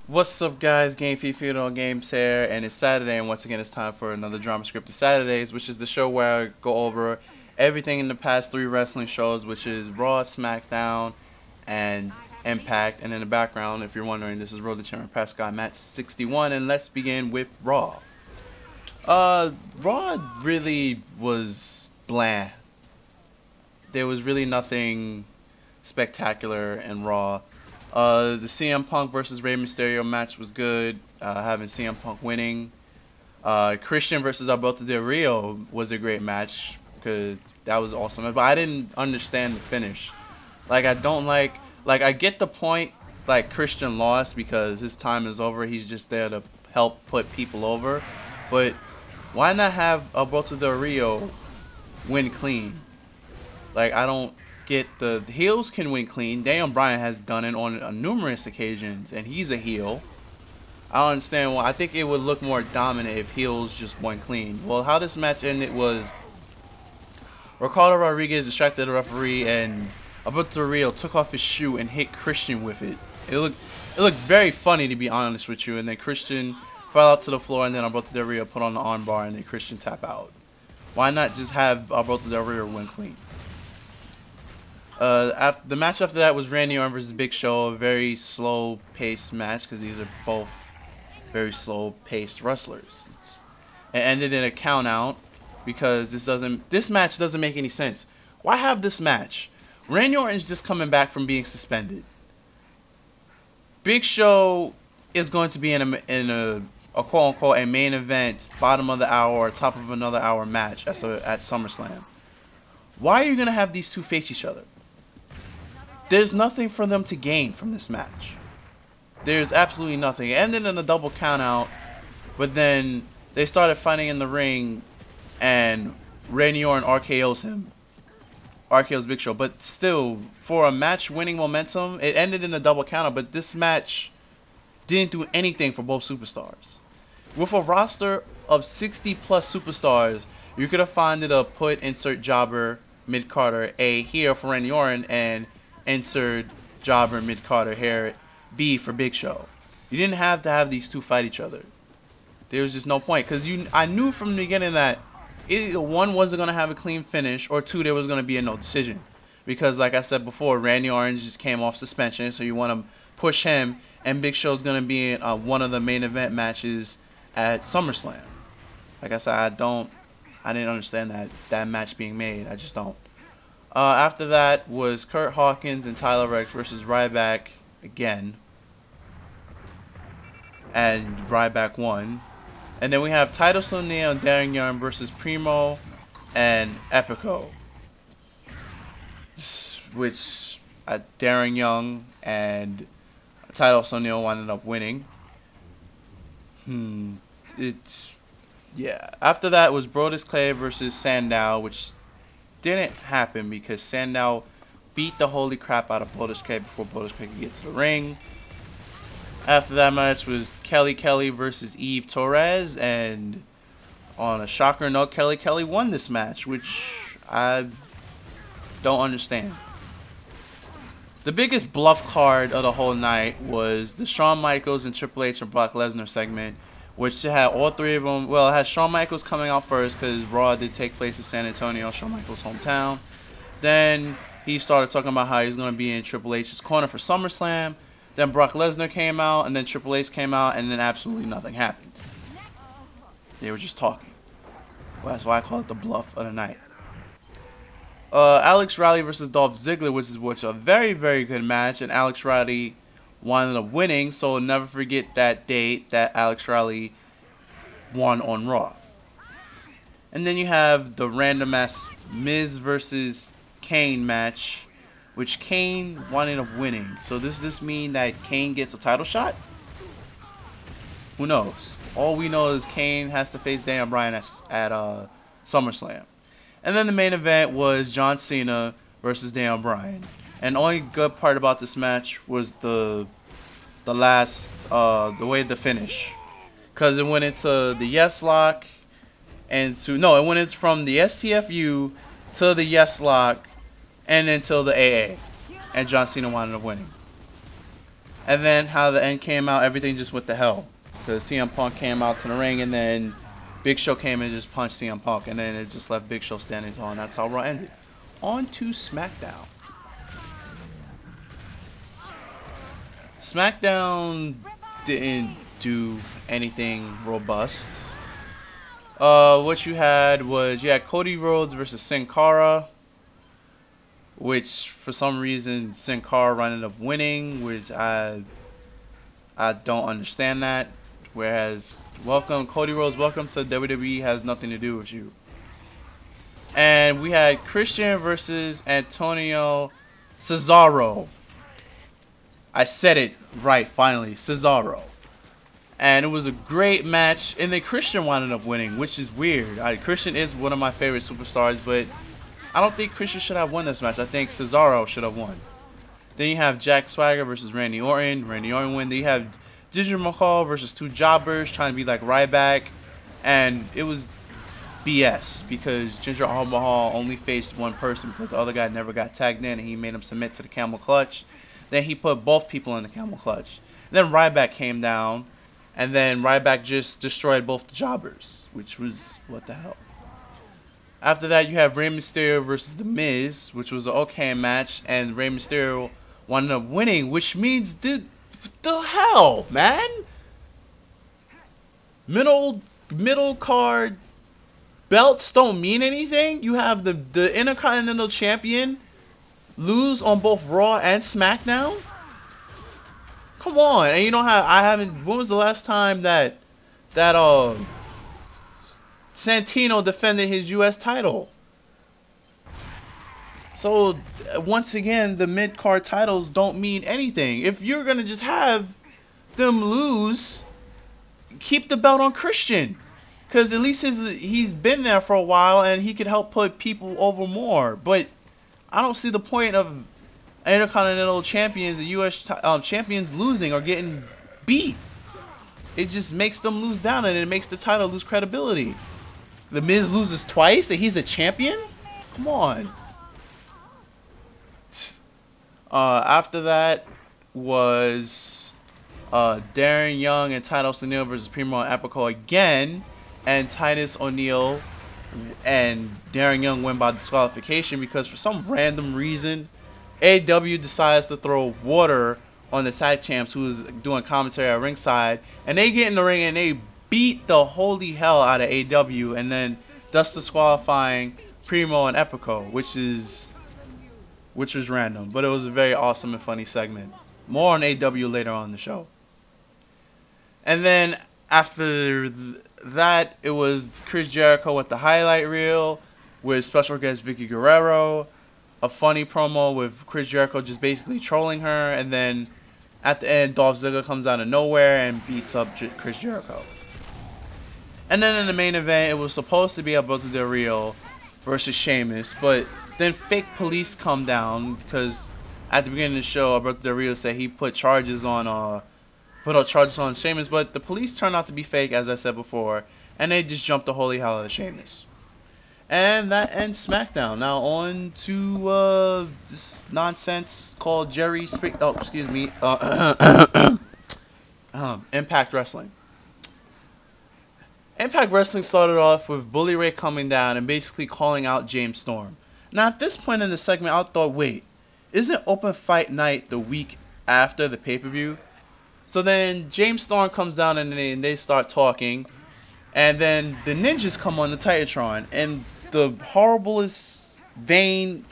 What's up, guys? Game Field on Games here, and it's Saturday, and once again, it's time for another Drama Scripted Saturdays, which is the show where I go over everything in the past three wrestling shows, which is Raw, SmackDown, and Impact. And in the background, if you're wondering, this is Road to Chairman Prescott, match 61, and let's begin with Raw. Raw really was bland. There was really nothing spectacular in Raw. The CM Punk versus Rey Mysterio match was good. Having CM Punk winning. Christian versus Alberto Del Rio was a great match because that was awesome. But I didn't understand the finish. Like, I don't like I get the point. Like, Christian lost because his time is over. He's just there to help put people over. But why not have Alberto Del Rio win clean? Like, I don't get the heels can win clean. Daniel Bryan has done it on numerous occasions, and he's a heel. I don't understand why. I think it would look more dominant if heels just won clean. Well, how this match ended was Ricardo Rodriguez distracted the referee, and Alberto Del Rio took off his shoe and hit Christian with it. It looked very funny, to be honest with you. And then Christian fell out to the floor, and then Alberto Del Rio put on the armbar, and then Christian tap out. Why not just have Alberto Del Rio win clean? The match after that was Randy Orton versus Big Show, a very slow-paced match because these are both very slow-paced wrestlers. It ended in a count-out because this match doesn't make any sense. Why have this match? Randy Orton's just coming back from being suspended. Big Show is going to be in a quote-unquote a main event, bottom of the hour or top of another hour match at SummerSlam. Why are you gonna have these two face each other? There's nothing for them to gain from this match. There's absolutely nothing. It ended in a double countout, but then they started fighting in the ring, and Randy Orton RKO's him. RKO's Big Show. But still, for a match winning momentum, it ended in a double countout, but this match didn't do anything for both superstars. With a roster of 60 plus superstars, you could have found it a put insert jobber mid-Carter A here for Randy Orton and insert jobber mid-Carter here B for Big Show. You didn't have to have these two fight each other. There was just no point because I knew from the beginning that either one wasn't going to have a clean finish or two there was going to be a no decision. Because like I said before, Randy Orton just came off suspension, so you want to push him, and Big Show's going to be in one of the main event matches at SummerSlam. Like I said, I didn't understand that match being made. I just don't. After that was Kurt Hawkins and Tyler Rex versus Ryback again. And Ryback won. And then we have Titus O'Neil and Darren Young versus Primo and Epico. Which Darren Young and Titus O'Neil ended up winning. Yeah. After that was Brodus Clay versus Sandow, which didn't happen because Sandow beat the holy crap out of Brodus Clay before Brodus Clay could get to the ring. After that match was Kelly versus Eve Torres, and on a shocker note, Kelly won this match, which I don't understand. The biggest bluff card of the whole night was the Shawn Michaels and Triple H and Brock Lesnar segment, which had all three of them. Well, it had Shawn Michaels coming out first because Raw did take place in San Antonio, Shawn Michaels' hometown. Then he started talking about how he's going to be in Triple H's corner for SummerSlam. Then Brock Lesnar came out, and then Triple H came out, and then absolutely nothing happened. They were just talking. Well, that's why I call it the bluff of the night. Alex Riley versus Dolph Ziggler, which was a very, very good match, and Alex Riley wound up winning, so never forget that date that Alex Riley won on Raw. And then you have the random ass Miz versus Kane match, which Kane wound up winning. So does this mean that Kane gets a title shot? Who knows? All we know is Kane has to face Daniel Bryan at SummerSlam. And then the main event was John Cena versus Daniel Bryan. And the only good part about this match was the way the finish, because it went into the Yes Lock, and it went into from the STFU to the Yes Lock, and until the AA, and John Cena wound up winning. And then how the end came out, everything just went to hell. Because CM Punk came out to the ring, and then Big Show came in and just punched CM Punk. And then it just left Big Show standing tall, and that's how Raw ended. On to SmackDown. SmackDown didn't do anything robust. What you had was Cody Rhodes versus Sin Cara, which for some reason Sin Cara ended up winning, which I don't understand that. Whereas Cody Rhodes, welcome to WWE, has nothing to do with you. And we had Christian versus Antonio Cesaro. I said it right, finally. Cesaro. And it was a great match. And then Christian wound up winning, which is weird. Christian is one of my favorite superstars, but I don't think Christian should have won this match. I think Cesaro should have won. Then you have Jack Swagger versus Randy Orton. Randy Orton win. Then you have Jinder Mahal versus two jobbers trying to be like Ryback. And it was BS because Jinder Mahal only faced one person because the other guy never got tagged in, and he made him submit to the camel clutch. Then he put both people in the camel clutch. And then Ryback came down, and then Ryback just destroyed both the jobbers, which was what the hell. After that, you have Rey Mysterio versus The Miz, which was an okay match, and Rey Mysterio wound up winning, which means the hell, man? Middle card belts don't mean anything. You have the Intercontinental Champion lose on both Raw and SmackDown? Come on. And you don't have when was the last time that Santino defended his US title? So once again, the mid-card titles don't mean anything. If you're going to just have them lose, keep the belt on Christian. Because at least he's been there for a while and he could help put people over more. But I don't see the point of Intercontinental Champions and U.S. Champions losing or getting beat. It just makes them lose down, and it makes the title lose credibility. The Miz loses twice and he's a champion? Come on. After that was Darren Young and Titus O'Neil versus Primo and Epico again. And Titus O'Neil and Darren Young win by disqualification because for some random reason, AEW decides to throw water on the tag champs who was doing commentary at ringside. And they get in the ring and they beat the holy hell out of AEW and then thus disqualifying Primo and Epico, which was random. But it was a very awesome and funny segment. More on AEW later on in the show. And then after that, it was Chris Jericho with the highlight reel with special guest Vicky Guerrero. A funny promo with Chris Jericho just basically trolling her. And then at the end, Dolph Ziggler comes out of nowhere and beats up Chris Jericho. And then in the main event, it was supposed to be Alberto Del Rio versus Sheamus. But then fake police come down because at the beginning of the show, Alberto Del Rio said he put charges on Sheamus, but the police turned out to be fake, as I said before, and they just jumped the holy hell out of Sheamus. And that ends SmackDown. Now on to this nonsense called Impact Wrestling. Impact Wrestling started off with Bully Ray coming down and basically calling out James Storm. Now at this point in the segment, I thought, wait, isn't Open Fight Night the week after the pay-per-view? So then James Storm comes down and they start talking. And then the ninjas come on the Titantron. And the horriblest Bane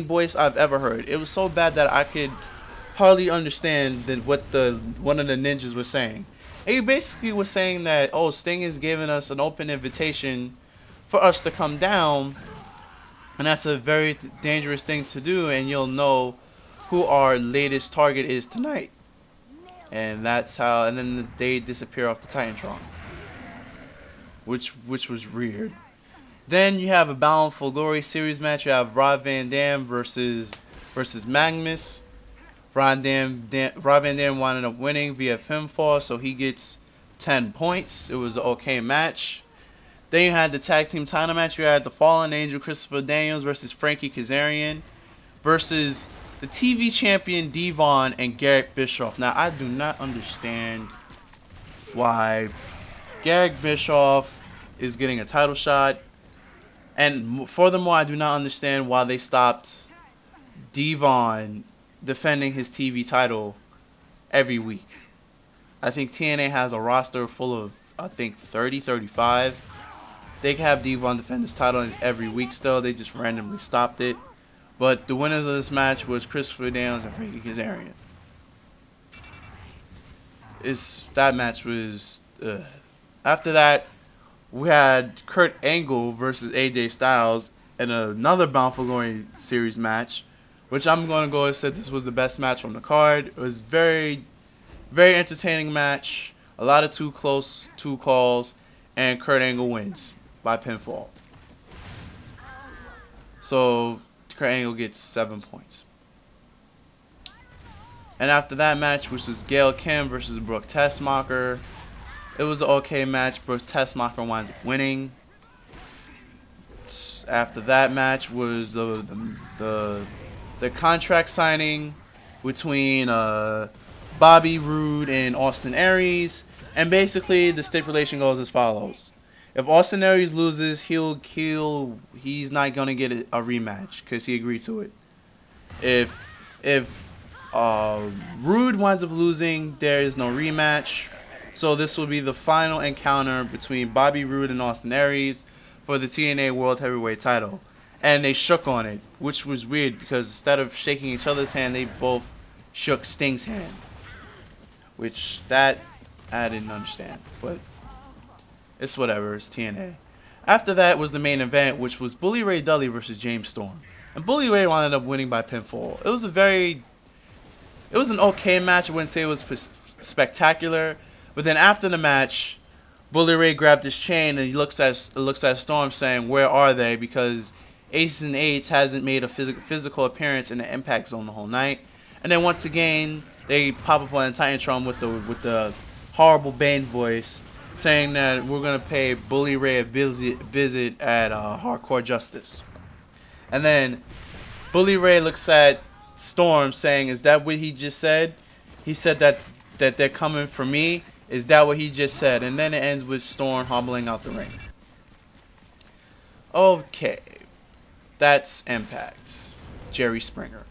voice I've ever heard. It was so bad that I could hardly understand what one of the ninjas was saying. And he basically was saying that, oh, Sting is giving us an open invitation for us to come down. And that's a very dangerous thing to do. And you'll know who our latest target is tonight. And that's how, and then they disappear off the Titantron, which was weird. Then you have a Bound for Glory series match. You have Rob Van Dam versus Magnus. Rob Van Dam wound up winning via pinfall, so he gets 10 points. It was an okay match. Then you had the tag team title match. You had the Fallen Angel Christopher Daniels versus Frankie Kazarian versus the TV champion Devon and Garrett Bischoff. Now, I do not understand why Garrett Bischoff is getting a title shot. And furthermore, I do not understand why they stopped Devon defending his TV title every week. I think TNA has a roster full of, I think, 30, 35. They can have Devon defend his title every week still. They just randomly stopped it. But the winners of this match was Christopher Daniels and Frankie Kazarian. That match was... After that, we had Kurt Angle versus AJ Styles in another Bound for Glory series match, which I'm going to go and say this was the best match on the card. It was very, very entertaining match. A lot of two calls, and Kurt Angle wins by pinfall. So Kurt Angle gets 7 points. And after that match, which was Gail Kim versus Brooke Tessmacher, it was an okay match. Brooke Tessmacher winds up winning. After that match was the contract signing between Bobby Roode and Austin Aries, and basically the stipulation goes as follows: if Austin Aries loses, he's not gonna get a rematch because he agreed to it. If Roode winds up losing, there is no rematch. So this will be the final encounter between Bobby Roode and Austin Aries for the TNA World Heavyweight title. And they shook on it, which was weird because instead of shaking each other's hand, they both shook Sting's hand. Which, that, I didn't understand. But it's whatever, it's TNA. After that was the main event, which was Bully Ray Dudley versus James Storm. And Bully Ray wound up winning by pinfall. It was an okay match. I wouldn't say it was spectacular. But then after the match, Bully Ray grabbed his chain and he looks at Storm saying, "Where are they?" Because Aces and Eights hasn't made a physical appearance in the Impact Zone the whole night. And then once again, they pop up on the Titantron with the horrible Bane voice, saying that we're gonna pay Bully Ray a visit at Hardcore Justice. And then Bully Ray looks at Storm saying, "Is that what he just said? He said that they're coming for me. Is that what he just said?" And then it ends with Storm hobbling out the ring. Okay, that's Impact. Jerry Springer.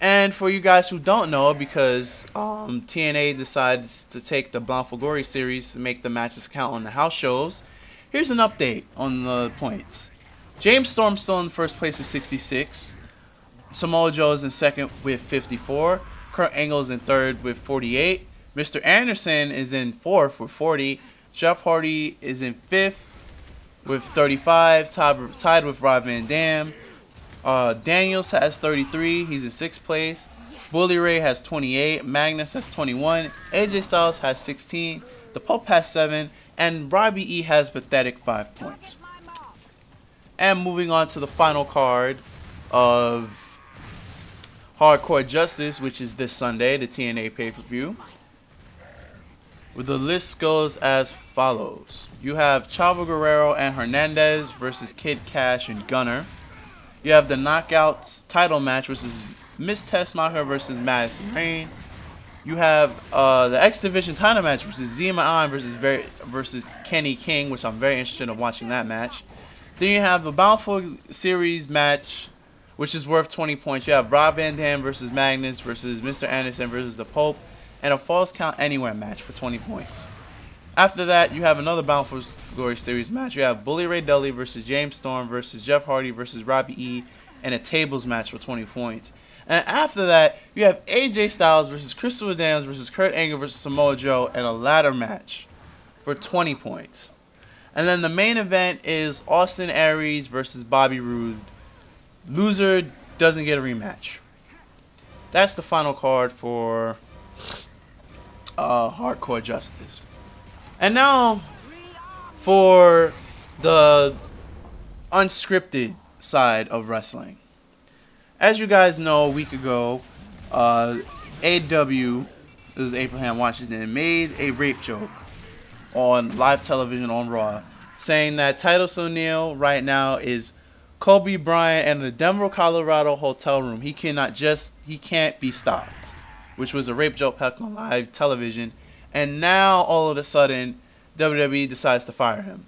And for you guys who don't know, because TNA decides to take the Bound for Glory series to make the matches count on the house shows, here's an update on the points. James Storm still in first place with 66. Samoa Joe is in second with 54. Kurt Angle is in third with 48. Mr. Anderson is in fourth with 40. Jeff Hardy is in fifth with 35, tied with Rob Van Dam. Daniels has 33. He's in sixth place. Bully Ray has 28. Magnus has 21. AJ Styles has 16. The Pope has 7. And Robbie E has pathetic 5 points. And moving on to the final card of Hardcore Justice, which is this Sunday, the TNA pay-per-view. The list goes as follows. You have Chavo Guerrero and Hernandez versus Kid Cash and Gunner. You have the Knockouts title match, which is Miss Tessmacher versus Madison Rayne. You have the X Division title match, which is Zema On versus Kenny King, which I'm very interested in watching that match. Then you have a Bound for Series match, which is worth 20 points. You have Rob Van Dam versus Magnus versus Mr. Anderson versus the Pope, and a Falls Count Anywhere match for 20 points. After that, you have another Bound for Glory Series match. You have Bully Ray Dudley versus James Storm versus Jeff Hardy versus Robbie E, and a tables match for 20 points. And after that, you have AJ Styles versus Christopher Daniels versus Kurt Angle versus Samoa Joe, and a ladder match for 20 points. And then the main event is Austin Aries versus Bobby Roode. Loser doesn't get a rematch. That's the final card for Hardcore Justice. And now for the unscripted side of wrestling. As you guys know, a week ago, AEW, it was Abraham Washington, made a rape joke on live television on Raw, saying that Titus O'Neil right now is Kobe Bryant in a Denver, Colorado hotel room. He can't be stopped, which was a rape joke heck on live television. And now all of a sudden, WWE decides to fire him.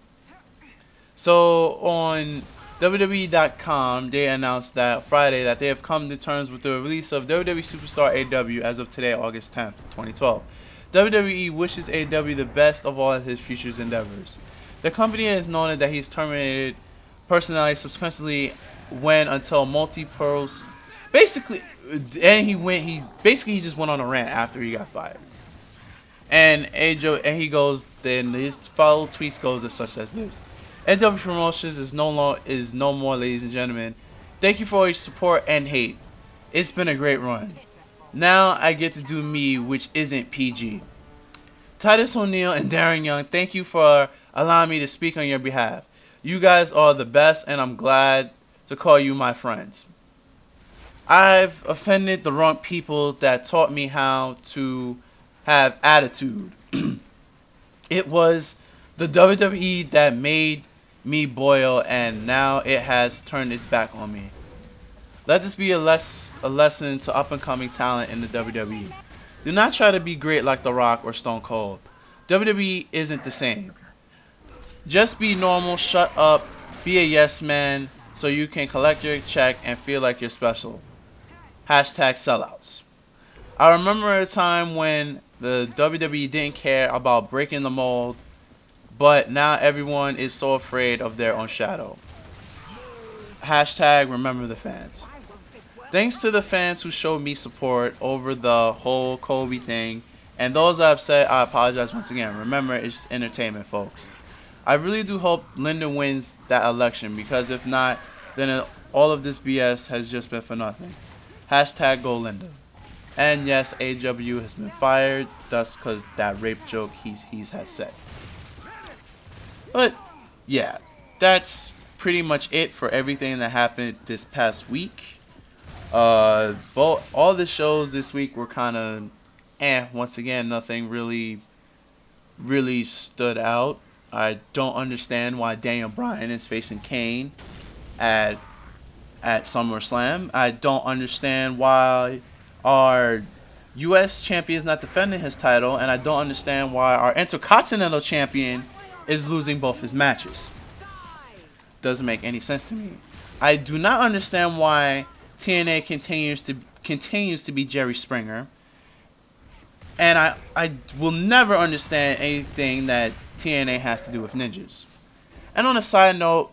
So on WWE.com, they announced that Friday that they have come to terms with the release of WWE Superstar AEW as of today, August 10th, 2012. WWE wishes AEW the best of all of his future endeavors. The company has noted that he's terminated personality subsequently went until multi-pearls basically, and he just went on a rant after he got fired. And he goes, then his follow tweets goes as such as this: AEW Promotions is no more, ladies and gentlemen. Thank you for all your support and hate. It's been a great run. Now I get to do me, which isn't PG. Titus O'Neil and Darren Young, thank you for allowing me to speak on your behalf. You guys are the best, and I'm glad to call you my friends. I've offended the wrong people that taught me how to have attitude. It was the WWE that made me boil, and now it has turned its back on me. Let this be a lesson to up-and-coming talent in the WWE. Do not try to be great like The Rock or Stone Cold. WWE isn't the same. Just be normal, shut up, be a yes man so you can collect your check and feel like you're special. Hashtag sellouts. I remember a time when the WWE didn't care about breaking the mold, but now everyone is so afraid of their own shadow. Hashtag remember the fans. Thanks to the fans who showed me support over the whole Kobe thing, and those upset, I apologize once again. Remember, it's just entertainment, folks. I really do hope Linda wins that election, because if not, then all of this BS has just been for nothing. Hashtag go Linda. And yes, AEW has been fired, thus because that rape joke he has said. But yeah, that's pretty much it for everything that happened this past week. All the shows this week were kind of once again, nothing really stood out. I don't understand why Daniel Bryan is facing Kane at SummerSlam. I don't understand why our U.S. champion is not defending his title, and I don't understand why our Intercontinental champion is losing both his matches. Doesn't make any sense to me. I do not understand why TNA continues to be Jerry Springer, and I will never understand anything that TNA has to do with ninjas. And on a side note,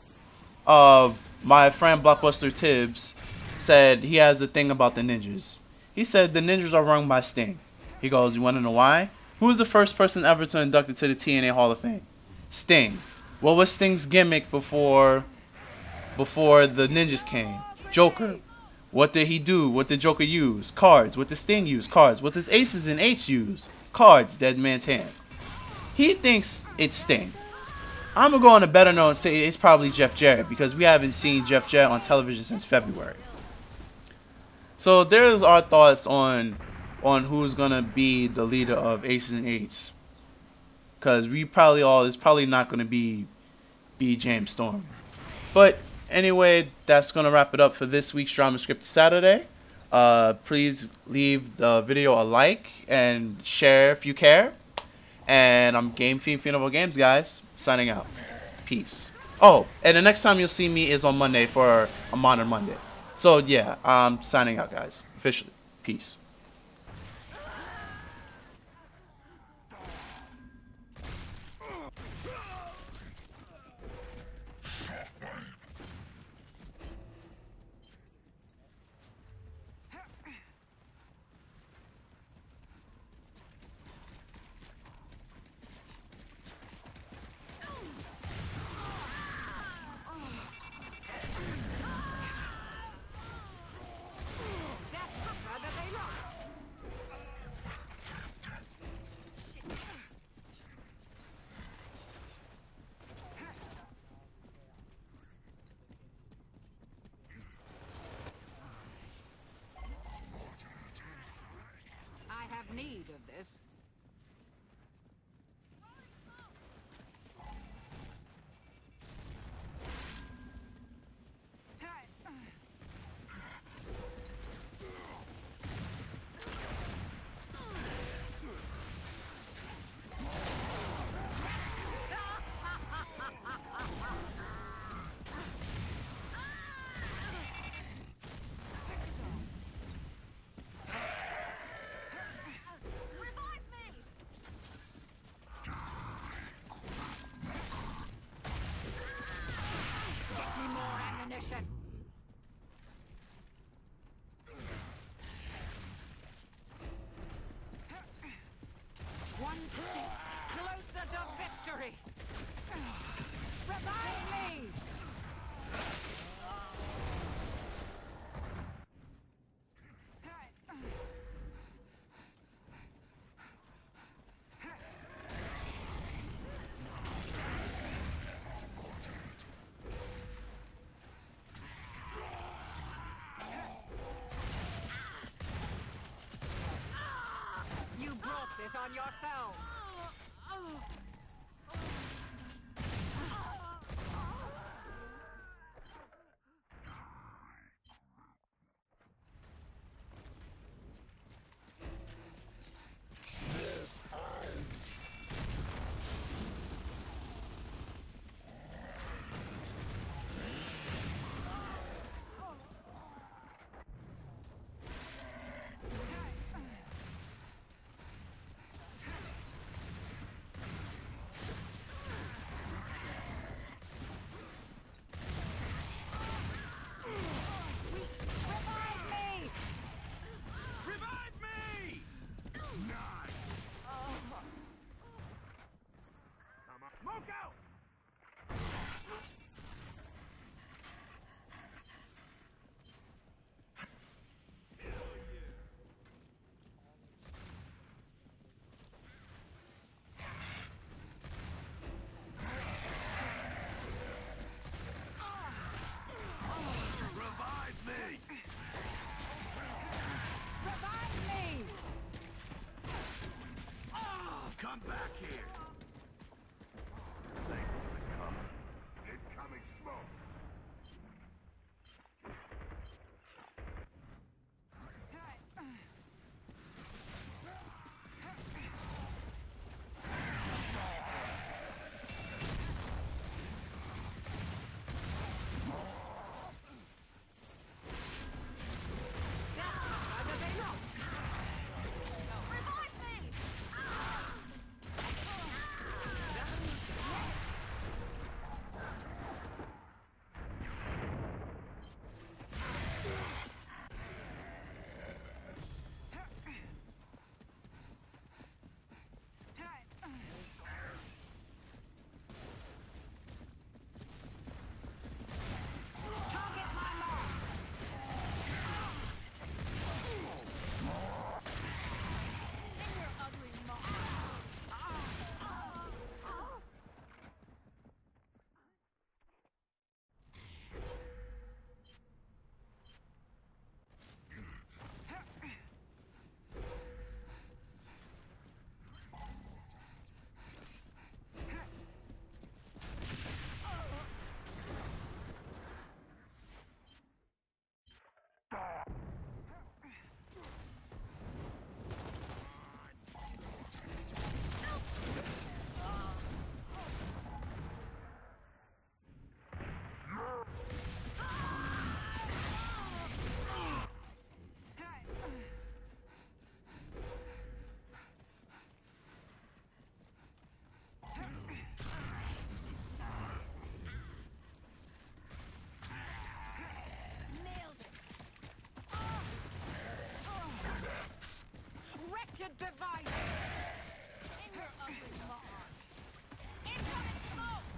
my friend Blockbuster Tibbs said he has a thing about the ninjas. He said the ninjas are run by Sting. He goes, you want to know why? Who was the first person ever to induct into the TNA Hall of Fame? Sting. What was Sting's gimmick before the ninjas came? Joker. What did he do? What did Joker use? Cards. What did Sting use? Cards. What does Aces and Eights use? Cards. Dead Man's Hand. He thinks it's Sting. I'm going to go on a better note and say it's probably Jeff Jarrett, because we haven't seen Jeff Jarrett on television since February. So there's our thoughts on who's going to be the leader of Aces and Eights. Because it's probably not going to be James Storm. But anyway, that's going to wrap it up for this week's Drama Script Saturday. Please leave the video a like and share if you care. And I'm Game Fiend of Games, guys. Signing out. Peace. Oh, and the next time you'll see me is on Monday for a Modern Monday. So yeah, I'm signing out, guys. Officially. Peace. Closer to victory! Revive me! You brought this on yourself! Smoke out! Revive me! Revive me! Come back here! Thanks for the cover. Incoming smoke! Wretched device! In your ugly maw! Incoming smoke!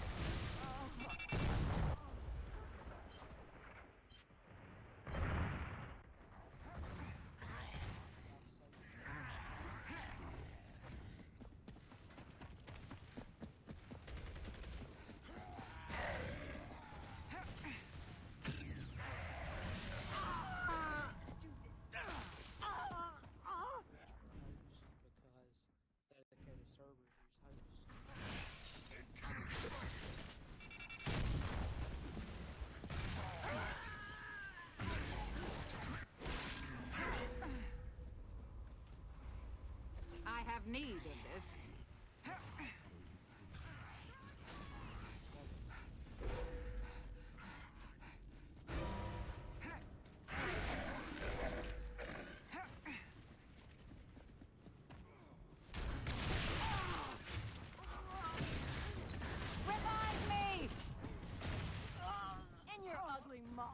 Because dedicated servers use hosts. I have need of this. Revive me! In your ugly maw!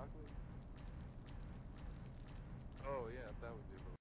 chocolate? Oh yeah, that would be a little